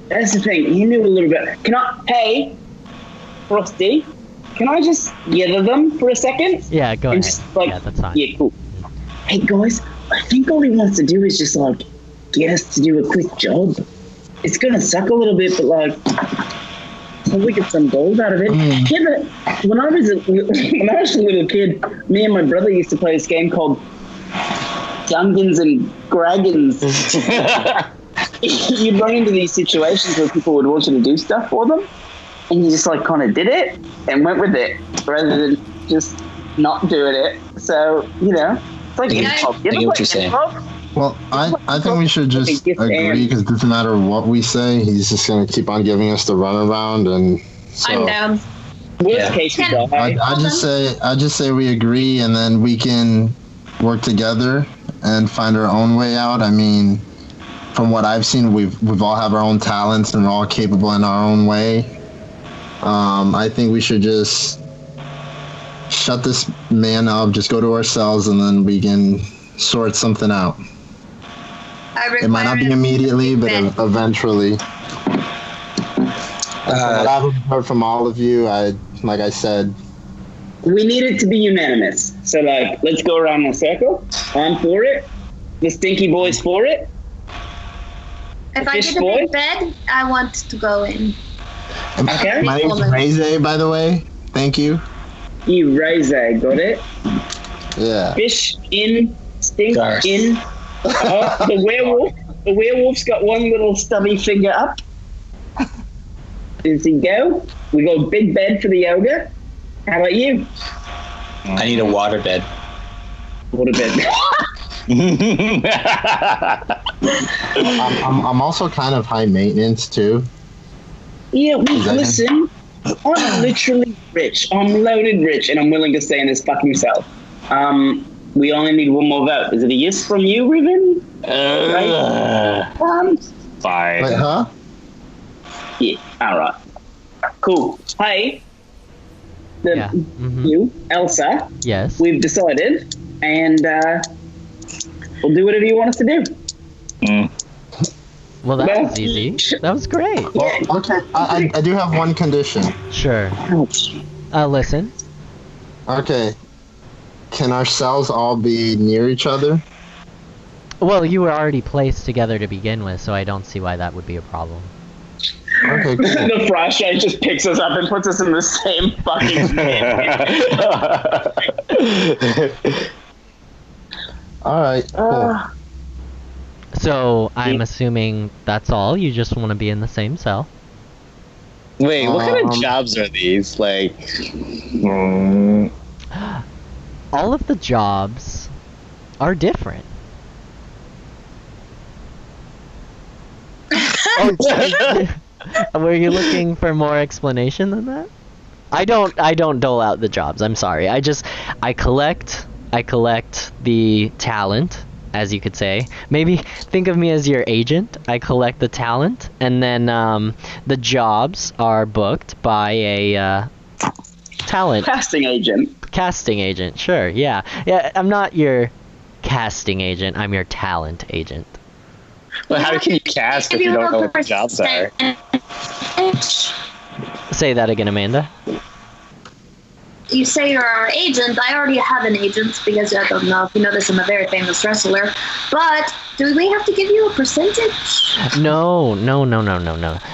S3: That's the thing. You knew a little bit. Hey, Frosty, can I just gather them for a second?
S6: Yeah, go ahead.
S3: Just,
S6: yeah, that's fine.
S3: Yeah, cool. Hey guys, I think all he wants to do is just get us to do a quick job. It's gonna suck a little bit, but we get some gold out of it. Yeah, but when I was a little kid, me and my brother used to play this game called Dungeons and Dragons. You'd run into these situations where people would want you to do stuff for them, and you just kind of did it and went with it rather than just not doing it. So it's like
S2: I get what you're saying.
S7: Well, I think we should just agree, because it doesn't matter what we say, he's just going to keep on giving us the runaround, and so
S4: I'm down.
S3: Worst case, we go.
S7: I just say we agree, and then we can work together and find our own way out. I mean, from what I've seen, we've all have our own talents and we're all capable in our own way. I think we should just shut this man up, just go to our cells, and then we can sort something out. It might not be immediately, but eventually. What I've heard from all of you, like I said,
S3: we need it to be unanimous. So let's go around in a circle. I'm for it. The stinky boy's for it.
S8: If I get a big bed, I want to go in.
S3: Okay.
S7: My name's rpgKyle, by the way. Thank you.
S3: rpgKyle, got it?
S7: Yeah.
S3: Fish in, stink
S2: Garth.
S3: in. The werewolf. The werewolf's got one little stubby finger up. Does he go? We go big bed for the yoga. How about you?
S2: I need a water bed.
S3: Water bed.
S7: I'm also kind of high maintenance too.
S3: Yeah, listen. I'm literally rich. I'm loaded rich, and I'm willing to stay in this fucking cell. We only need one more vote. Is it a yes from you, Ruben? Right?
S5: Fine.
S7: Wait, huh?
S3: Yeah. All right. Cool. Hey. You, Elsa.
S6: Yes.
S3: We've decided, and we'll do whatever you want us to do.
S6: Well, that was easy. That was great.
S7: Well, okay. I do have one condition.
S6: Sure. Listen.
S7: Okay. Can our cells all be near each other?
S6: Well, you were already placed together to begin with, so I don't see why that would be a problem.
S7: Okay, cool.
S3: The flashlight just picks us up and puts us in the same fucking
S7: Alright, cool.
S6: So, I'm assuming that's all? You just want to be in the same cell?
S5: Wait, what kind of jobs are these?
S6: All of the jobs are different. Were you looking for more explanation than that? I don't dole out the jobs. I'm sorry. I collect the talent, as you could say. Maybe think of me as your agent. I collect the talent, and then the jobs are booked by a talent
S3: casting agent.
S6: Casting agent, sure, yeah. I'm not your casting agent. I'm your talent agent.
S5: Well, how can you cast if you don't know what the jobs are?
S6: Say that again, Amanda.
S4: You say you're our agent. I already have an agent because I don't know if you know this, I'm a very famous wrestler. But do we have to give you a percentage?
S6: No.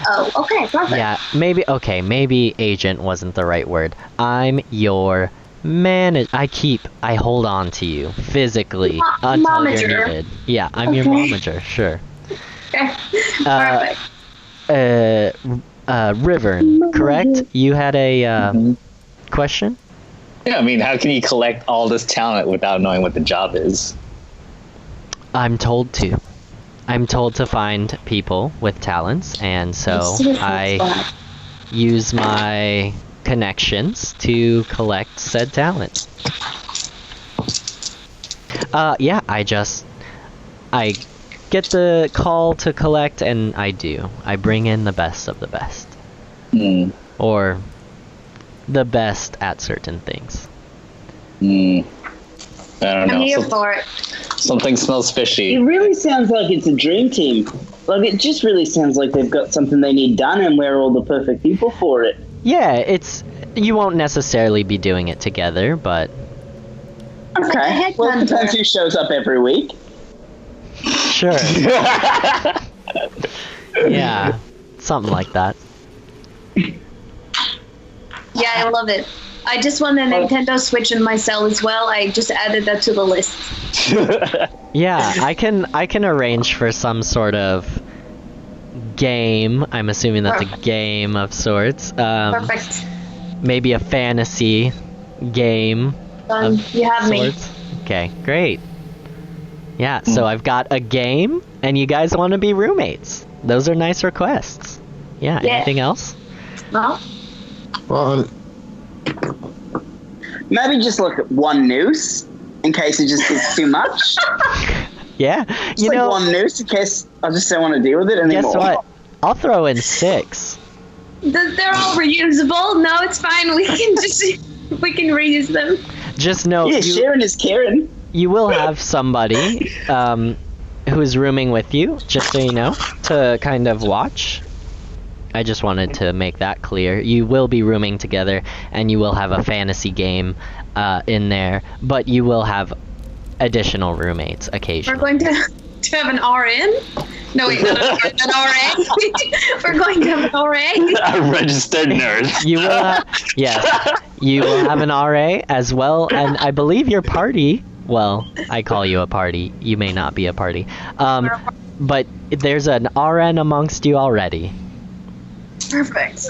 S4: Oh, okay, perfect.
S6: Yeah, maybe agent wasn't the right word. I'm your manager. I hold on to you physically until
S4: momager.
S6: you're needed. Yeah, I'm your momager, sure.
S4: Okay, perfect.
S6: Rivern, correct? You had a question?
S5: Yeah, I mean, how can you collect all this talent without knowing what the job is?
S6: I'm told to. I'm told to find people with talents, and so I use my connections to collect said talent. Yeah, I get the call to collect, and I do. I bring in the best of the best. Or the best at certain things.
S5: I don't know.
S4: I'm here for it.
S5: Something smells fishy.
S3: It really sounds like it's a dream team. Like, it just really sounds like they've got something they need done and we're all the perfect people for it.
S6: Yeah, you won't necessarily be doing it together, but...
S3: Okay, well, it depends who shows up every week.
S6: Sure. Yeah, something like that.
S4: Yeah, I love it. I just won a Nintendo Switch in my cell as well. I just added that to the list.
S6: Yeah, I can arrange for some sort of game. I'm assuming that's a game of sorts.
S4: Perfect.
S6: Maybe a fantasy game.
S4: You have me.
S6: Okay, great. Yeah, so I've got a game, and you guys want to be roommates. Those are nice requests. Yeah, anything else?
S4: No.
S7: Well,
S3: maybe just look at one noose in case it just gets too much.
S6: Yeah,
S3: Just like one noose in case I just don't want to deal with it anymore.
S6: Guess what? I'll throw in 6.
S4: They're all reusable. No, it's fine. We can reuse them.
S6: Just know,
S3: sharing is caring.
S6: You will have somebody who's rooming with you, just so you know, to kind of watch. I just wanted to make that clear. You will be rooming together, and you will have a fantasy game in there, but you will have additional roommates occasionally.
S4: We're going to have an RN? No, wait, not an RA. We're going to have an RA.
S5: A registered nurse.
S6: You will yes. You will have an RA as well, and I believe your party, well, I call you a party. You may not be a party. But there's an RN amongst you already.
S4: Perfect.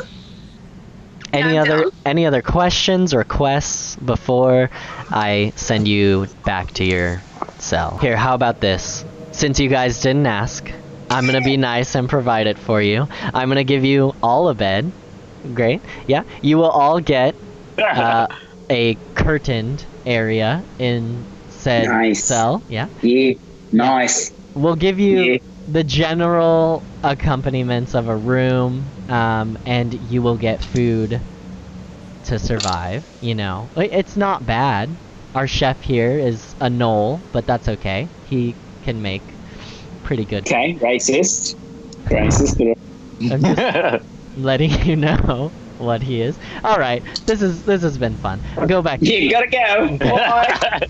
S6: Any other questions or quests before I send you back to your cell? Here, how about this? Since you guys didn't ask, I'm gonna be nice and provide it for you. I'm gonna give you all a bed. Great. Yeah. You will all get a curtained area in said cell. Yeah.
S3: Yeah. Nice.
S6: We'll give you the general accompaniments of a room, and you will get food to survive. You know, it's not bad. Our chef here is a knoll, but that's okay. He can make pretty good.
S3: Okay, racist.
S6: I'm just letting you know what he is. All right, this has been fun. Go back.
S3: You gotta go. Bye.